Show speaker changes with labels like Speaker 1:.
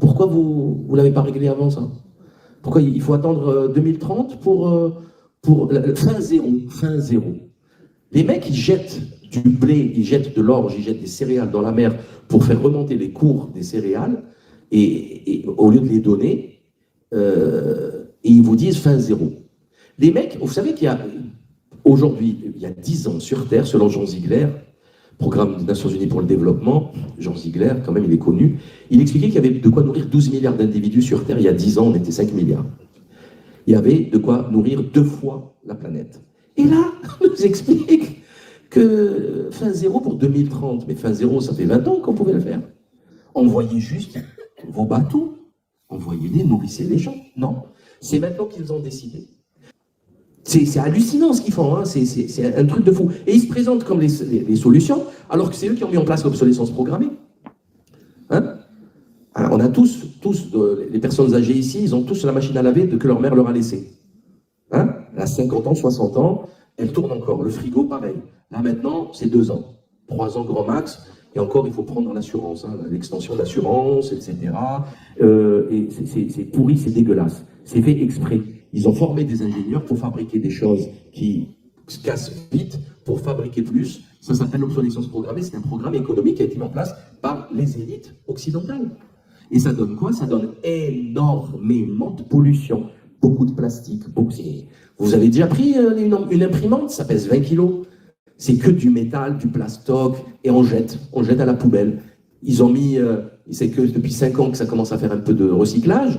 Speaker 1: Pourquoi vous ne l'avez pas réglé avant ça? Pourquoi il faut attendre 2030 pour fin zéro, fin zéro? Les mecs, ils jettent du blé, ils jettent de l'orge, ils jettent des céréales dans la mer pour faire remonter les cours des céréales, et au lieu de les donner, et ils vous disent fin zéro. Les mecs, vous savez qu'il y a, aujourd'hui, il y a 10 ans sur Terre, selon Jean Ziegler, programme des Nations Unies pour le développement, Jean Ziegler, quand même, il est connu, il expliquait qu'il y avait de quoi nourrir 12 milliards d'individus sur Terre. Il y a 10 ans, on était 5 milliards. Il y avait de quoi nourrir 2 fois la planète. Et là, on nous explique que fin zéro pour 2030, mais fin zéro, ça fait 20 ans qu'on pouvait le faire. Envoyez juste vos bateaux, envoyez-les, nourrissez les gens. Non, c'est maintenant qu'ils ont décidé. C'est hallucinant ce qu'ils font, hein. C'est un truc de fou. Et ils se présentent comme les solutions, alors que c'est eux qui ont mis en place l'obsolescence programmée. Hein? Alors, on a tous les personnes âgées ici, ils ont tous la machine à laver que leur mère leur a laissée. Hein? Elle a 50 ans, 60 ans, elle tourne encore. Le frigo, pareil. Là maintenant, c'est 2 ans. 3 ans grand max. Et encore, il faut prendre l'assurance, hein, l'extension d'assurance, etc. Et c'est pourri, c'est dégueulasse. C'est fait exprès. Ils ont formé des ingénieurs pour fabriquer des choses qui se cassent vite, pour fabriquer plus. Ça s'appelle l'obsolescence programmée. C'est un programme économique qui a été mis en place par les élites occidentales. Et ça donne quoi? Ça donne énormément de pollution. Beaucoup de plastique. Vous avez déjà pris une imprimante? Ça pèse 20 kilos. C'est que du métal, du plastoc, et on jette à la poubelle. Ils ont mis, c'est que depuis 5 ans que ça commence à faire un peu de recyclage.